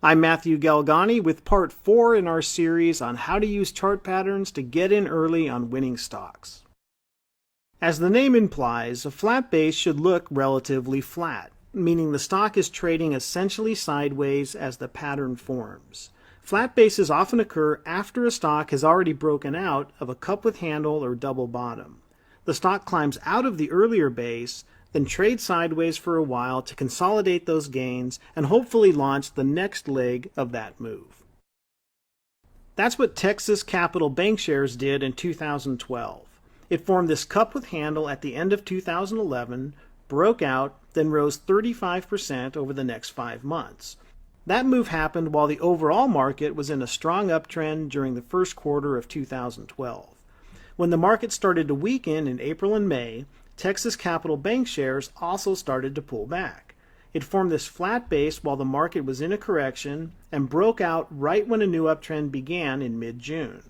I'm Matthew Galgani with part 4 in our series on how to use chart patterns to get in early on winning stocks. As the name implies, a flat base should look relatively flat, meaning the stock is trading essentially sideways as the pattern forms. Flat bases often occur after a stock has already broken out of a cup with handle or double bottom. The stock climbs out of the earlier base, then trades sideways for a while to consolidate those gains and hopefully launch the next leg of that move. That's what Texas Capital Bank shares did in 2012. It formed this cup with handle at the end of 2011, broke out, then rose 35% over the next 5 months. That move happened while the overall market was in a strong uptrend during the first quarter of 2012. When the market started to weaken in April and May, Texas Capital Bank shares also started to pull back. It formed this flat base while the market was in a correction and broke out right when a new uptrend began in mid-June.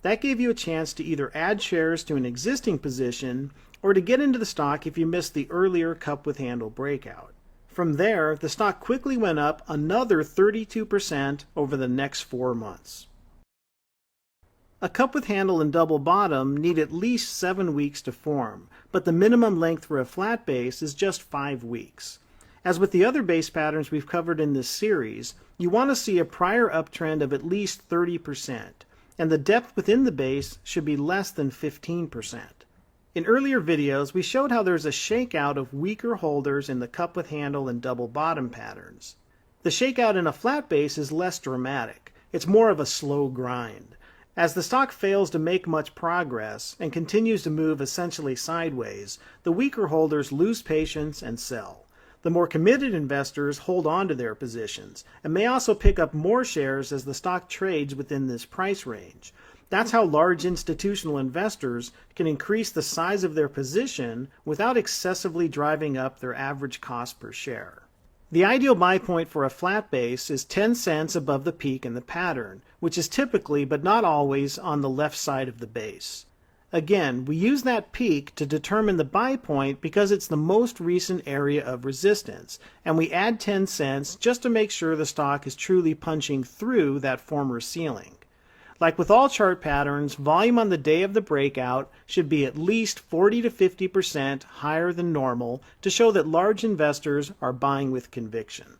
That gave you a chance to either add shares to an existing position or to get into the stock if you missed the earlier cup with handle breakout. From there, the stock quickly went up another 32% over the next 4 months. A cup with handle and double bottom need at least 7 weeks to form, but the minimum length for a flat base is just 5 weeks. As with the other base patterns we've covered in this series, you want to see a prior uptrend of at least 30%, and the depth within the base should be less than 15%. In earlier videos, we showed how there's a shakeout of weaker holders in the cup with handle and double bottom patterns. The shakeout in a flat base is less dramatic. It's more of a slow grind. As the stock fails to make much progress and continues to move essentially sideways, the weaker holders lose patience and sell. The more committed investors hold on to their positions and may also pick up more shares as the stock trades within this price range. That's how large institutional investors can increase the size of their position without excessively driving up their average cost per share. The ideal buy point for a flat base is 10 cents above the peak in the pattern, which is typically, but not always, on the left side of the base. Again, we use that peak to determine the buy point because it's the most recent area of resistance, and we add 10 cents just to make sure the stock is truly punching through that former ceiling. Like with all chart patterns, volume on the day of the breakout should be at least 40 to 50% higher than normal to show that large investors are buying with conviction.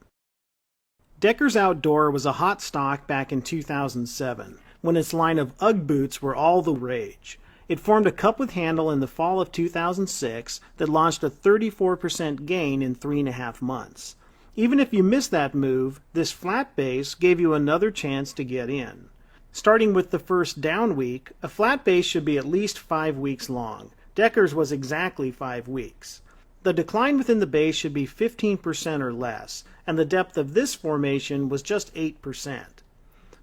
Deckers Outdoor was a hot stock back in 2007, when its line of UGG boots were all the rage. It formed a cup with handle in the fall of 2006 that launched a 34% gain in 3.5 months. Even if you missed that move, this flat base gave you another chance to get in. Starting with the first down week, a flat base should be at least 5 weeks long. Deckers was exactly 5 weeks. The decline within the base should be 15% or less, and the depth of this formation was just 8%.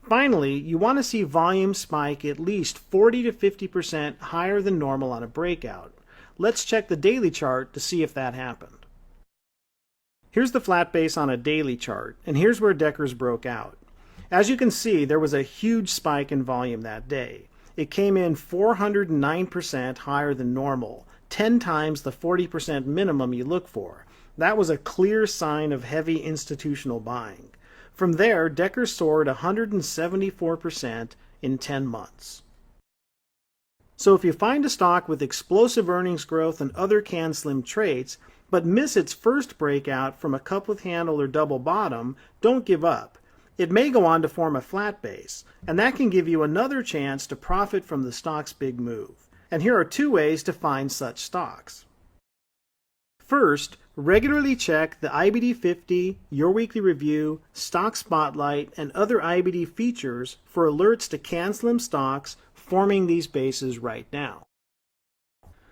Finally, you want to see volume spike at least 40 to 50% higher than normal on a breakout. Let's check the daily chart to see if that happened. Here's the flat base on a daily chart, and here's where Deckers broke out. As you can see, there was a huge spike in volume that day. It came in 409% higher than normal, 10 times the 40% minimum you look for. That was a clear sign of heavy institutional buying. From there, Deckers soared 174% in 10 months. So if you find a stock with explosive earnings growth and other can-slim traits, but miss its first breakout from a cup with handle or double bottom, don't give up. It may go on to form a flat base, and that can give you another chance to profit from the stock's big move. And here are 2 ways to find such stocks. First, regularly check the IBD 50, Your Weekly Review, Stock Spotlight, and other IBD features for alerts to can-slim stocks forming these bases right now.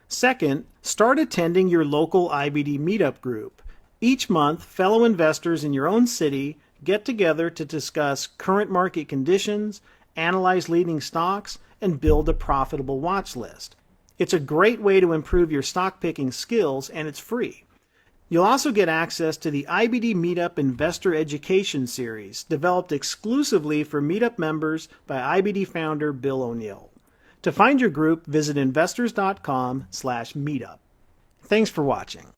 Second, start attending your local IBD meetup group. Each month, fellow investors in your own city get together to discuss current market conditions, analyze leading stocks, and build a profitable watch list. It's a great way to improve your stock picking skills, and it's free. You'll also get access to the IBD Meetup Investor Education Series, developed exclusively for Meetup members by IBD founder Bill O'Neill. To find your group, visit investors.com/meetup. Thanks for watching.